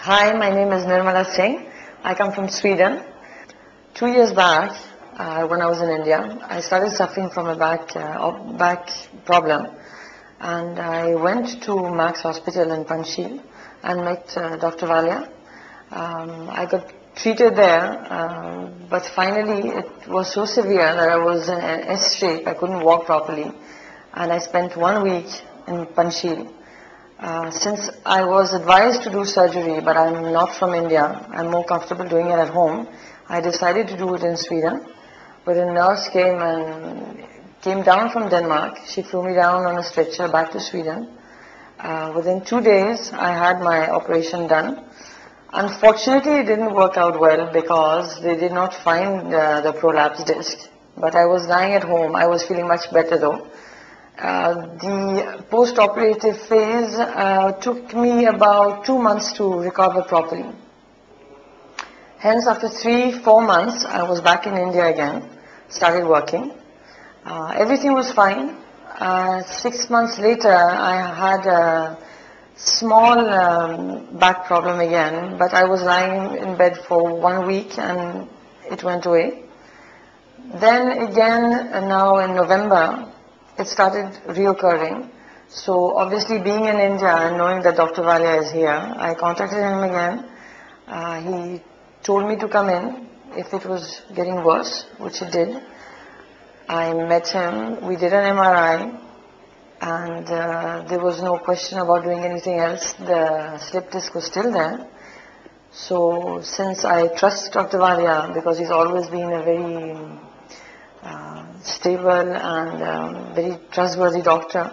Hi, my name is Nirmala Singh. I come from Sweden. 2 years back, when I was in India, I started suffering from a back problem, and I went to Max Hospital in Panchsheel and met Dr. Valia. I got treated there, but finally it was so severe that I was in an S shape. I couldn't walk properly, and I spent 1 week in Panchsheel. Since I was advised to do surgery, but I'm not from India, I'm more comfortable doing it at home, I decided to do it in Sweden. But a nurse came down from Denmark. She flew me down on a stretcher back to Sweden. Within 2 days, I had my operation done. Unfortunately, it didn't work out well because they did not find the prolapse disc. But I was lying at home. I was feeling much better though. The post-operative phase took me about 2 months to recover properly. Hence, after 3-4 months, I was back in India again, started working. Everything was fine. 6 months later, I had a small back problem again, but I was lying in bed for 1 week and it went away. Then again, now in November, it started reoccurring. So obviously being in India and knowing that Dr. Valia is here, I contacted him again. He told me to come in if it was getting worse, which it did. I met him, we did an MRI, and there was no question about doing anything else. The slip disc was still there. So since I trust Dr. Valia, because he's always been a very stable and very trustworthy doctor,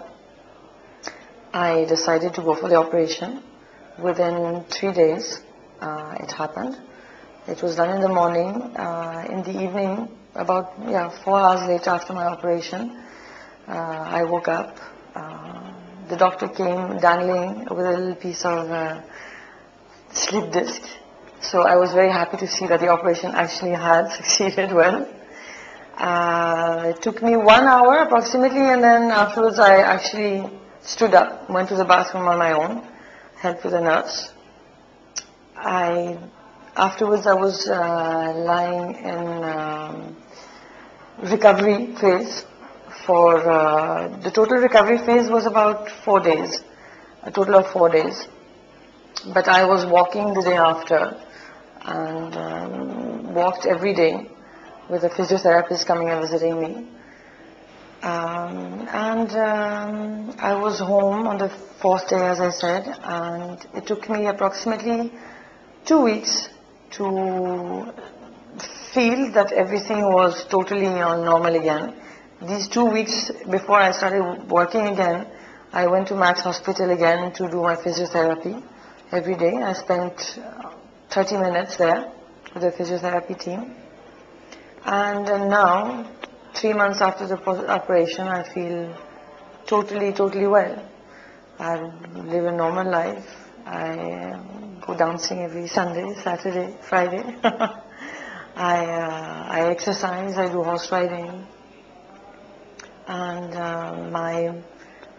I decided to go for the operation. Within 3 days, it happened. It was done in the morning. In the evening, about 4 hours later after my operation, I woke up. The doctor came dangling with a little piece of slip disc. So I was very happy to see that the operation actually had succeeded well. It took me 1 hour approximately, and then afterwards I actually stood up, went to the bathroom on my own, helped with a nurse. Afterwards I was lying in recovery phase. For the total recovery phase was about 4 days, a total of 4 days. But I was walking the day after and walked every day, with a physiotherapist coming and visiting me. I was home on the 4th day, as I said, and it took me approximately 2 weeks to feel that everything was totally on normal again. These 2 weeks before I started working again, I went to Max Hospital again to do my physiotherapy every day. I spent 30 minutes there with the physiotherapy team. And now, 3 months after the operation, I feel totally well. I live a normal life. I go dancing every Sunday, Saturday, Friday. I exercise, I do horse riding. And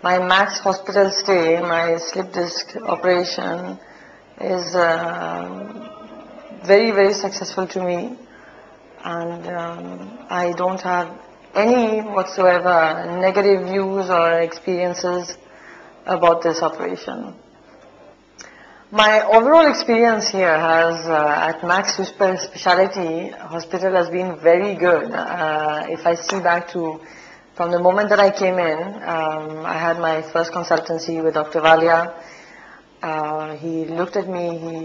my Max Hospital stay, my slip disc operation is very successful to me. And I don't have any whatsoever negative views or experiences about this operation. My overall experience here has at Max Super Specialty Hospital has been very good. If I see back to from the moment that I came in, I had my first consultancy with Dr. Valia. He looked at me, he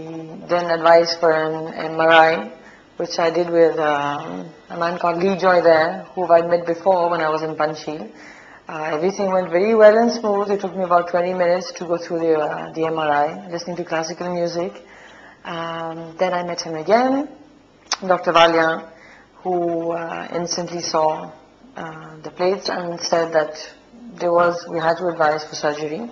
then advised for an MRI, which I did with a man called Lee Joy there, who I'd met before when I was in Panchsheel. Everything went very well and smooth. It took me about 20 minutes to go through the MRI, listening to classical music. Then I met him again, Dr. Valia, who instantly saw the plates and said that we had to advise for surgery.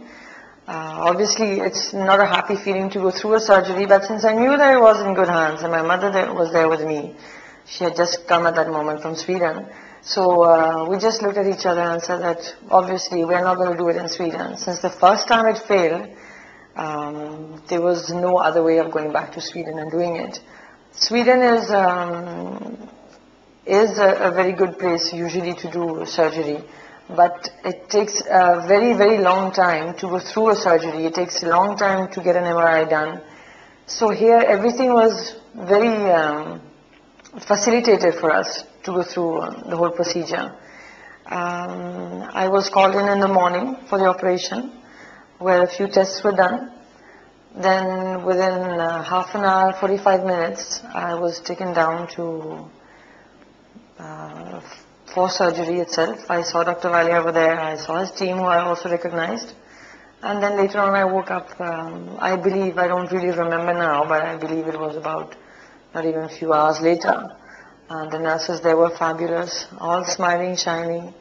Obviously, it's not a happy feeling to go through a surgery, but since I knew that it was in good hands, and my mother was there with me, she had just come at that moment from Sweden, so we just looked at each other and said that obviously we're not going to do it in Sweden. Since the first time it failed, There was no other way of going back to Sweden and doing it. Sweden is a very good place usually to do surgery, but it takes a very, very long time to go through a surgery. It takes a long time to get an MRI done. So here everything was very facilitated for us to go through the whole procedure. I was called in the morning for the operation, where a few tests were done. Then within half an hour, 45 minutes, I was taken down for surgery itself. I saw Dr. Valia over there. I saw his team, who I also recognized. And then later on I woke up, I believe, I don't really remember now, but I believe it was about not even a few hours later. The nurses there were fabulous, all smiling, shining,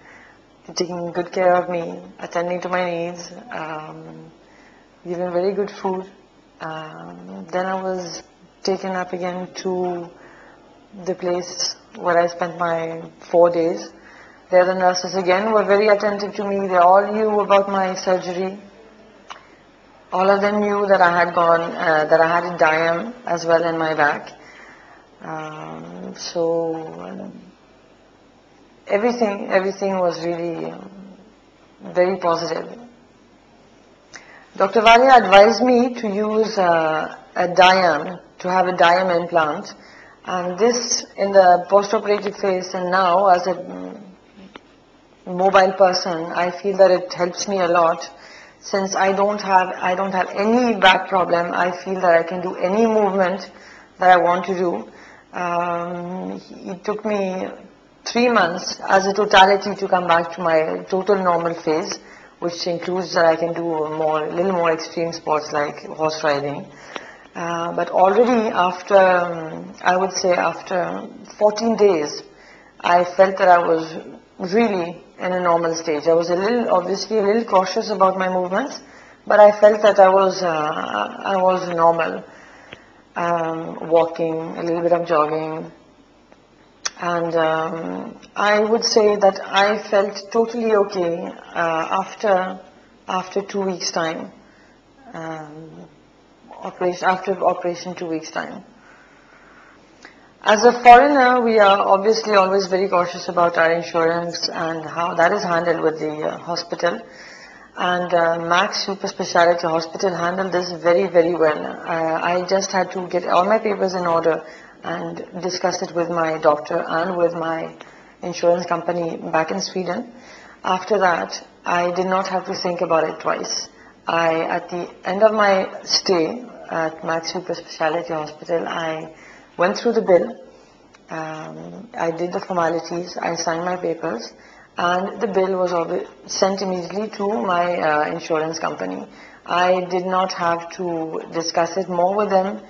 taking good care of me, attending to my needs, giving very good food. Then I was taken up again to the place where I spent my 4 days. There the nurses again were very attentive to me. They all knew about my surgery. All of them knew that I had that I had a diam as well in my back. So everything was really very positive. Dr. Valia advised me to use a diam, to have a diam implant, and this in the post-operative phase, and now as a mobile person, I feel that it helps me a lot. Since I don't have any back problem, I feel that I can do any movement that I want to do. It took me 3 months as a totality to come back to my total normal phase, which includes that I can do a little more extreme sports like horse riding. But already after, I would say after 14 days, I felt that I was really in a normal stage. I was obviously a little cautious about my movements, but I felt that I was normal. Walking, a little bit of jogging, and I would say that I felt totally okay after 2 weeks time. After operation 2 weeks time. As a foreigner, we are obviously always very cautious about our insurance and how that is handled with the hospital. And Max Super Speciality Hospital handled this very, very well. I just had to get all my papers in order and discuss it with my doctor and with my insurance company back in Sweden. After that, I did not have to think about it twice. At the end of my stay at Max Super Speciality Hospital, I went through the bill. I did the formalities. I signed my papers. And the bill was sent immediately to my insurance company. I did not have to discuss it more with them.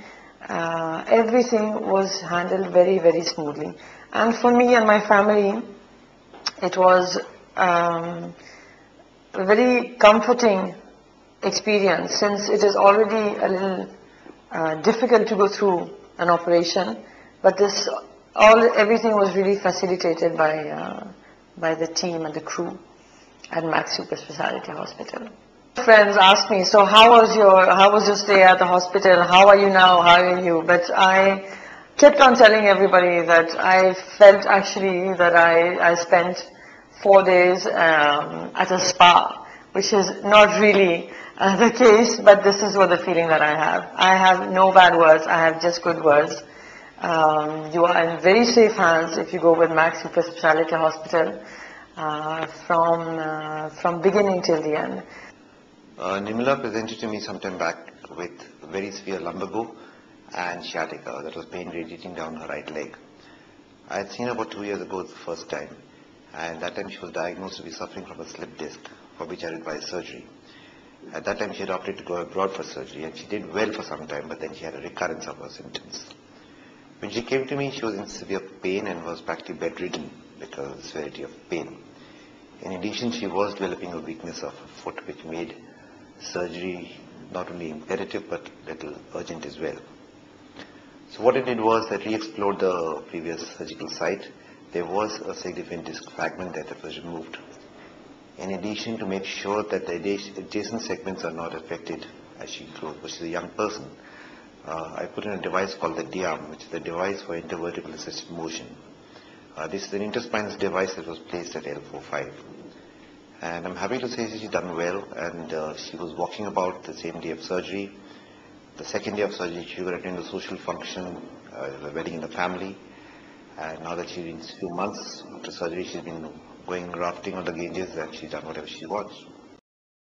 Everything was handled very, very smoothly. And for me and my family, it was a very comforting experience, since it is already a little difficult to go through an operation. But everything was really facilitated by the team and the crew at Max Super Speciality Hospital. Friends asked me, so how was your stay at the hospital? How are you now? How are you? But I kept on telling everybody that I felt actually that I spent 4 days at a spa, which is not really the case, but this is what the feeling that I have. I have no bad words. I have just good words. You are in very safe hands if you go with Max Super Speciality Hospital from beginning till the end. Nimla presented to me sometime back with very severe lumbar and sciatica, that was pain radiating down her right leg. I had seen her about 2 years ago the first time, and that time she was diagnosed to be suffering from a slip disc, for which I advised surgery. At that time she had opted to go abroad for surgery, and she did well for some time, but then she had a recurrence of her symptoms. When she came to me, she was in severe pain and was practically bedridden because of the severity of pain. In addition, she was developing a weakness of her foot, which made surgery not only imperative but little urgent as well. So what it did was that we explored the previous surgical site. There was a significant disc fragment that was removed. In addition, to make sure that the adjacent segments are not affected, as she grows, but she's a young person. I put in a device called the DIAM, which is the device for intervertebral assisted motion. This is an interspinous device that was placed at L45. And I'm happy to say she's done well, and she was walking about the same day of surgery. The second day of surgery, she would attend a social function, a wedding in the family. And now that she's been a few months after surgery, she's been going rafting on the gauges and she's done whatever she wants.